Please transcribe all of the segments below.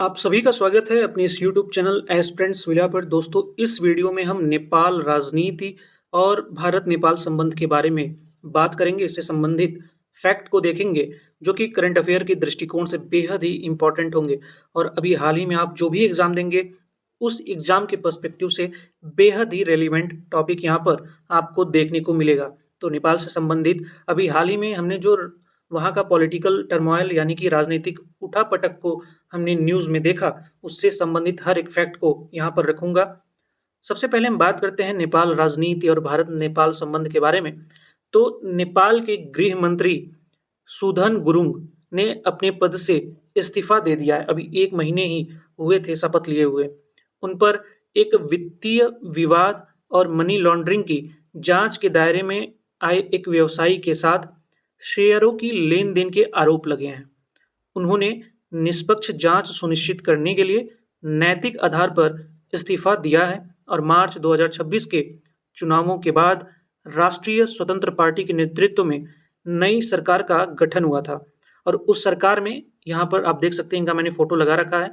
आप सभी का स्वागत है अपने इस YouTube चैनल एस्पिरेंट्स विला पर। दोस्तों, इस वीडियो में हम नेपाल राजनीति और भारत-नेपाल संबंध के बारे में बात करेंगे। इससे संबंधित फैक्ट को देखेंगे, जो कि करंट अफेयर के दृष्टिकोण से बेहद ही इम्पोर्टेंट होंगे और अभी हाल ही में आप जो भी एग्ज़ाम देंगे, उस एग्ज़ाम के पर्सपेक्टिव से बेहद ही रेलेवेंट टॉपिक यहाँ पर आपको देखने को मिलेगा। तो नेपाल से संबंधित अभी हाल ही में हमने जो वहाँ का पॉलिटिकल टर्मॉइल यानी कि राजनीतिक उठा-पटक को हमने न्यूज़ में देखा, उससे संबंधित हर एक फैक्ट को यहाँ पर रखूँगा। सबसे पहले हम बात करते हैं नेपाल राजनीति और भारत-नेपाल संबंध के बारे में। तो नेपाल के गृह मंत्री सुधन गुरुङ ने अपने पद से इस्तीफ़ा दे दिया है। अभी 1 महीने ही हुए थे शपथ लिए हुए। उन पर एक वित्तीय विवाद और मनी लॉन्ड्रिंग की जाँच के दायरे में आए एक व्यवसायी के साथ शेयरों की लेन-देन के आरोप लगे हैं। उन्होंने निष्पक्ष जांच सुनिश्चित करने के लिए नैतिक आधार पर इस्तीफा दिया है और मार्च 2026 के चुनावों के बाद राष्ट्रीय स्वतंत्र पार्टी के नेतृत्व में नई सरकार का गठन हुआ था और उस सरकार में यहाँ पर आप देख सकते हैं, इनका मैंने फोटो लगा रखा है।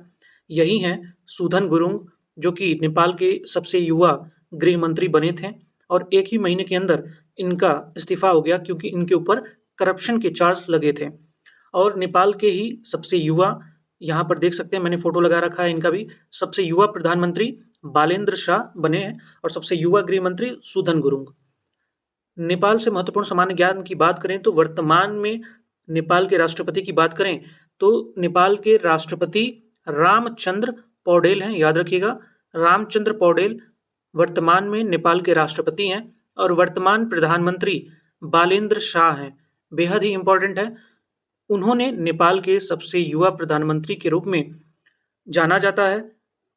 यही हैं सुधन गुरुङ, जो कि नेपाल के सबसे युवा गृह मंत्री बने थे और 1 ही महीने के अंदर इनका इस्तीफा हो गया क्योंकि इनके ऊपर करप्शन के चार्ज लगे थे। और नेपाल के ही सबसे युवा, यहाँ पर देख सकते हैं मैंने फोटो लगा रखा है इनका भी, सबसे युवा प्रधानमंत्री बालेन्द्र शाह बने हैं और सबसे युवा गृह मंत्री सुधन गुरुङ। नेपाल से महत्वपूर्ण सामान्य ज्ञान की बात करें तो वर्तमान में नेपाल के राष्ट्रपति की बात करें तो नेपाल के राष्ट्रपति रामचंद्र पौडेल हैं, याद रखिएगा। रामचंद्र पौडेल वर्तमान में नेपाल के राष्ट्रपति हैं और वर्तमान प्रधानमंत्री बालेन्द्र शाह हैं। बेहद ही इम्पोर्टेंट है। उन्होंने नेपाल के सबसे युवा प्रधानमंत्री के रूप में जाना जाता है।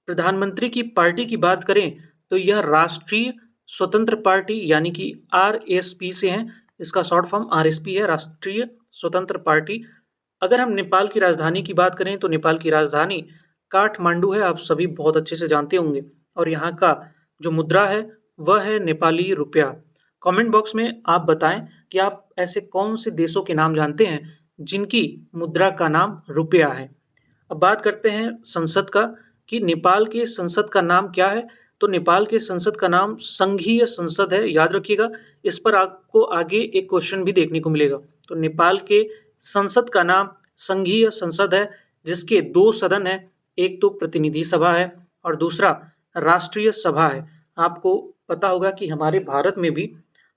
प्रधानमंत्री की पार्टी की बात करें तो यह राष्ट्रीय स्वतंत्र पार्टी यानी कि आरएसपी से है। इसका शॉर्ट फॉर्म आरएसपी है, राष्ट्रीय स्वतंत्र पार्टी। अगर हम नेपाल की राजधानी की बात करें तो नेपाल की राजधानी काठमांडू है, आप सभी बहुत अच्छे से जानते होंगे। और यहाँ का जो मुद्रा है वह है नेपाली रुपया। कमेंट बॉक्स में आप बताएं कि आप ऐसे कौन से देशों के नाम जानते हैं जिनकी मुद्रा का नाम रुपया है। अब बात करते हैं संसद का कि नेपाल के संसद का नाम क्या है। तो नेपाल के संसद का नाम संघीय संसद है, याद रखिएगा। इस पर आपको आगे एक क्वेश्चन भी देखने को मिलेगा। तो नेपाल के संसद का नाम संघीय संसद है, जिसके 2 सदन हैं। एक तो प्रतिनिधि सभा है और दूसरा राष्ट्रीय सभा है। आपको पता होगा कि हमारे भारत में भी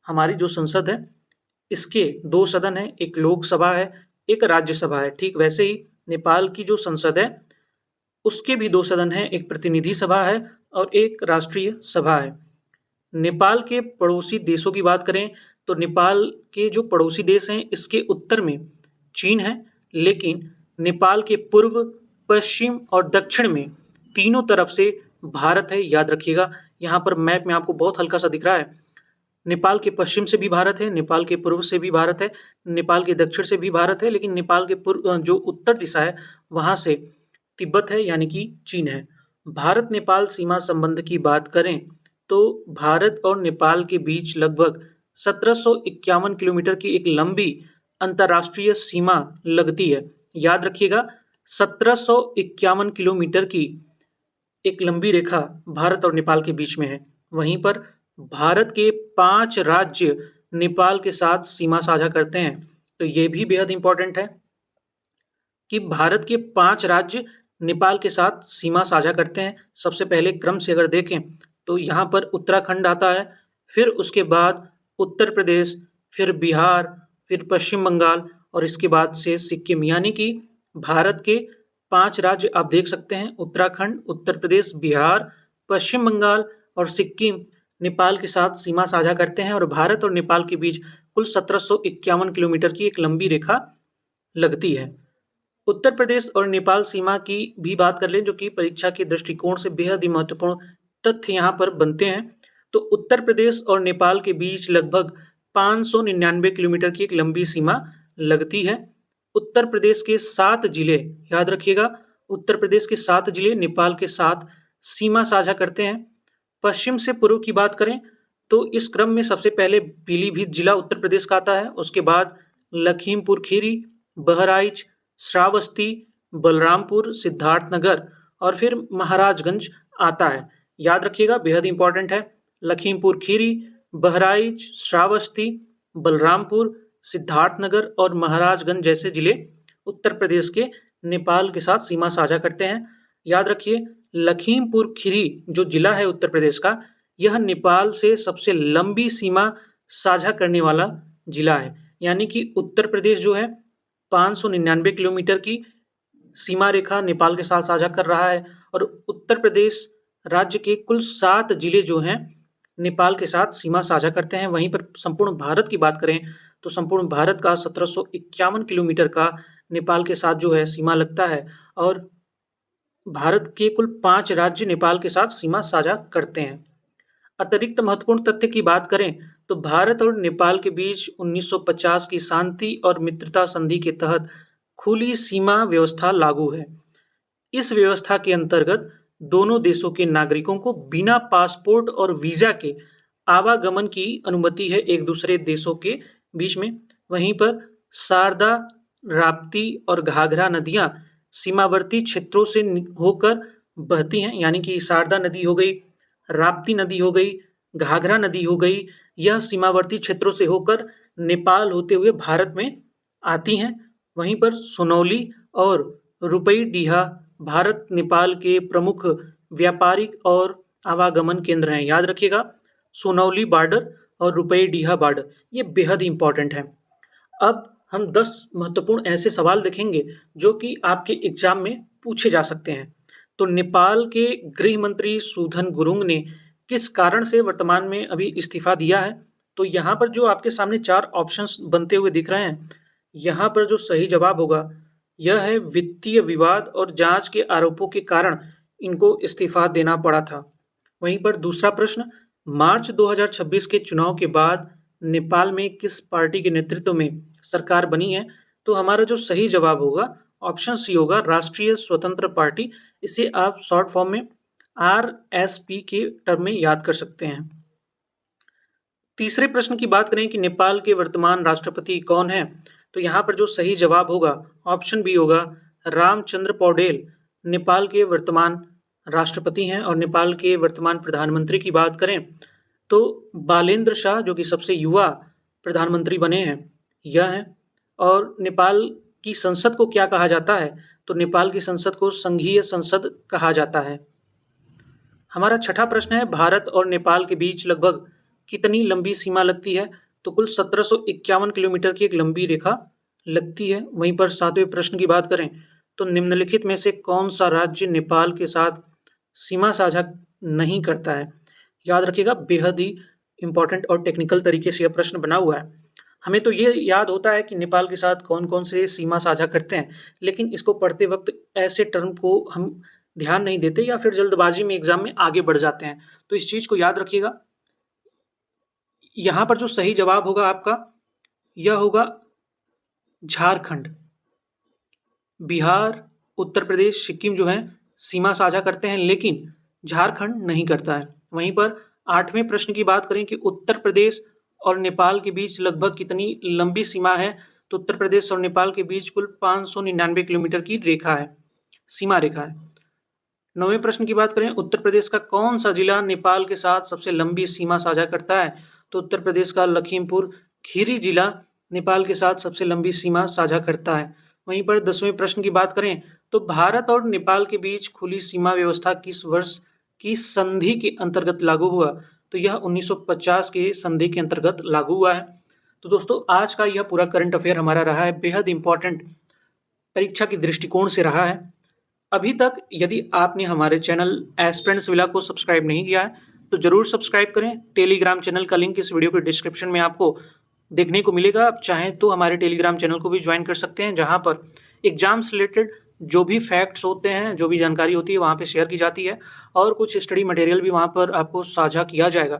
हमारी जो संसद है इसके 2 सदन हैं, एक लोकसभा है, एक राज्यसभा है। ठीक वैसे ही नेपाल की जो संसद है उसके भी 2 सदन हैं, एक प्रतिनिधि सभा है और एक राष्ट्रीय सभा है। नेपाल के पड़ोसी देशों की बात करें तो नेपाल के जो पड़ोसी देश हैं इसके उत्तर में चीन है, लेकिन नेपाल के पूर्व, पश्चिम और दक्षिण में तीनों तरफ से भारत है, याद रखिएगा। यहाँ पर मैप में आपको बहुत हल्का सा दिख रहा है। नेपाल के पश्चिम से भी भारत है, नेपाल के पूर्व से भी भारत है, नेपाल के दक्षिण से भी भारत है, लेकिन नेपाल के पूर्व जो उत्तर दिशा है वहाँ से तिब्बत है यानी कि चीन है। भारत नेपाल सीमा संबंध की बात करें तो भारत और नेपाल के बीच लगभग 1751 किलोमीटर की एक लंबी अंतर्राष्ट्रीय सीमा लगती है। याद रखिएगा, 1751 किलोमीटर की एक लंबी रेखा भारत और नेपाल के बीच में है। वहीं पर भारत के 5 राज्य नेपाल के साथ सीमा साझा करते हैं। तो ये भी बेहद इंपॉर्टेंट है कि भारत के 5 राज्य नेपाल के साथ सीमा साझा करते हैं। सबसे पहले क्रम से अगर देखें तो यहाँ पर उत्तराखंड आता है, फिर उसके बाद उत्तर प्रदेश, फिर बिहार, फिर पश्चिम बंगाल और इसके बाद से सिक्किम। यानी कि भारत के 5 राज्य आप देख सकते हैं, उत्तराखंड, उत्तर प्रदेश, बिहार, पश्चिम बंगाल और सिक्किम नेपाल के साथ सीमा साझा करते हैं और भारत और नेपाल के बीच कुल 1751 किलोमीटर की एक लंबी रेखा लगती है। उत्तर प्रदेश और नेपाल सीमा की भी बात कर लें, जो कि परीक्षा के दृष्टिकोण से बेहद ही महत्वपूर्ण तथ्य यहाँ पर बनते हैं। तो उत्तर प्रदेश और नेपाल के बीच लगभग 599 किलोमीटर की एक लंबी सीमा लगती है। उत्तर प्रदेश के 7 जिले, याद रखिएगा, उत्तर प्रदेश के 7 जिले नेपाल के साथ सीमा साझा करते हैं। पश्चिम से पूर्व की बात करें तो इस क्रम में सबसे पहले पीलीभीत जिला उत्तर प्रदेश का आता है, उसके बाद लखीमपुर खीरी, बहराइच, श्रावस्ती, बलरामपुर, सिद्धार्थनगर और फिर महाराजगंज आता है। याद रखिएगा, बेहद इंपॉर्टेंट है। लखीमपुर खीरी, बहराइच, श्रावस्ती, बलरामपुर, सिद्धार्थनगर और महाराजगंज जैसे जिले उत्तर प्रदेश के नेपाल के साथ सीमा साझा करते हैं। याद रखिए, लखीमपुर खीरी जो जिला है उत्तर प्रदेश का, यह नेपाल से सबसे लंबी सीमा साझा करने वाला जिला है। यानी कि उत्तर प्रदेश जो है 599 किलोमीटर की सीमा रेखा नेपाल के साथ साझा कर रहा है और उत्तर प्रदेश राज्य के कुल 7 जिले जो हैं नेपाल के साथ सीमा साझा करते हैं। वहीं पर संपूर्ण भारत की बात करें तो संपूर्ण भारत का 1751 किलोमीटर का नेपाल के साथ जो है सीमा लगता है और भारत के कुल 5 राज्य नेपाल के साथ सीमा साझा करते हैं। अतिरिक्त महत्वपूर्ण तथ्य की बात करें तो भारत और नेपाल के बीच 1950 की शांति और मित्रता संधि के तहत खुली सीमा व्यवस्था लागू है। इस व्यवस्था के अंतर्गत दोनों देशों के नागरिकों को बिना पासपोर्ट और वीजा के आवागमन की अनुमति है एक दूसरे देशों के बीच में। वहीं पर शारदा, राप्ती और घाघरा नदियां सीमावर्ती क्षेत्रों से होकर बहती हैं। यानी कि शारदा नदी हो गई, राप्ती नदी हो गई, घाघरा नदी हो गई, यह सीमावर्ती क्षेत्रों से होकर नेपाल होते हुए भारत में आती हैं। वहीं पर सोनौली और रुपईडीहा भारत नेपाल के प्रमुख व्यापारिक और आवागमन केंद्र हैं। याद रखिएगा, सोनौली बॉर्डर और रुपईडीहा बॉर्डर ये बेहद इंपॉर्टेंट है। अब हम 10 महत्वपूर्ण ऐसे सवाल देखेंगे जो कि आपके एग्जाम में पूछे जा सकते हैं। तो नेपाल के गृह मंत्री सुधन गुरुङ ने किस कारण से वर्तमान में अभी इस्तीफा दिया है? तो यहाँ पर जो आपके सामने 4 ऑप्शंस बनते हुए दिख रहे हैं, यहाँ पर जो सही जवाब होगा यह है वित्तीय विवाद और जांच के आरोपों के कारण इनको इस्तीफा देना पड़ा था। वहीं पर दूसरा प्रश्न, मार्च 2026 के चुनाव के बाद नेपाल में किस पार्टी के नेतृत्व में सरकार बनी है? तो हमारा जो सही जवाब होगा ऑप्शन सी होगा, राष्ट्रीय स्वतंत्र पार्टी। इसे आप शॉर्ट फॉर्म में RSP के टर्म में याद कर सकते हैं। तीसरे प्रश्न की बात करें कि नेपाल के वर्तमान राष्ट्रपति कौन है? तो यहाँ पर जो सही जवाब होगा ऑप्शन बी होगा, रामचंद्र पौडेल नेपाल के वर्तमान राष्ट्रपति हैं। और नेपाल के वर्तमान प्रधानमंत्री की बात करें तो बालेन्द्र शाह जो कि सबसे युवा प्रधानमंत्री बने हैं यह हैं। और नेपाल की संसद को क्या कहा जाता है? तो नेपाल की संसद को संघीय संसद कहा जाता है। हमारा छठा प्रश्न है, भारत और नेपाल के बीच लगभग कितनी लंबी सीमा लगती है? तो कुल 1751 किलोमीटर की एक लंबी रेखा लगती है। वहीं पर 7वें प्रश्न की बात करें तो निम्नलिखित में से कौन सा राज्य नेपाल के साथ सीमा साझा नहीं करता है? याद रखिएगा, बेहद ही इंपॉर्टेंट और टेक्निकल तरीके से यह प्रश्न बना हुआ है। हमें तो ये याद होता है कि नेपाल के साथ कौन कौन से सीमा साझा करते हैं, लेकिन इसको पढ़ते वक्त ऐसे टर्म को हम ध्यान नहीं देते या फिर जल्दबाजी में एग्जाम में आगे बढ़ जाते हैं। तो इस चीज को याद रखिएगा। यहाँ पर जो सही जवाब होगा आपका यह होगा झारखंड। बिहार, उत्तर प्रदेश, सिक्किम जो है सीमा साझा करते हैं, लेकिन झारखंड नहीं करता है। वहीं पर 8वें प्रश्न की बात करें कि उत्तर प्रदेश और नेपाल के बीच लगभग कितनी लंबी सीमा है? तो उत्तर प्रदेश और नेपाल के बीच कुल 599 किलोमीटर की रेखा है, सीमा रेखा है। 9वें प्रश्न की बात करें, उत्तर प्रदेश का कौन सा जिला नेपाल के साथ सबसे लंबी सीमा साझा करता है? तो उत्तर प्रदेश का लखीमपुर खीरी जिला नेपाल के साथ सबसे लंबी सीमा साझा करता है। वहीं पर 10वें प्रश्न की बात करें तो भारत और नेपाल के बीच खुली सीमा व्यवस्था किस वर्ष की संधि के अंतर्गत लागू हुआ? तो यह 1950 के संधि के अंतर्गत लागू हुआ है। तो दोस्तों, आज का यह पूरा करंट अफेयर हमारा रहा है, बेहद इंपॉर्टेंट परीक्षा की दृष्टिकोण से रहा है। अभी तक यदि आपने हमारे चैनल एस्पिरेंट्स विला को सब्सक्राइब नहीं किया है तो जरूर सब्सक्राइब करें। टेलीग्राम चैनल का लिंक इस वीडियो के डिस्क्रिप्शन में आपको देखने को मिलेगा। आप चाहें तो हमारे टेलीग्राम चैनल को भी ज्वाइन कर सकते हैं, जहां पर एग्जाम से रिलेटेड जो भी फैक्ट्स होते हैं, जो भी जानकारी होती है वहाँ पे शेयर की जाती है और कुछ स्टडी मटेरियल भी वहाँ पर आपको साझा किया जाएगा।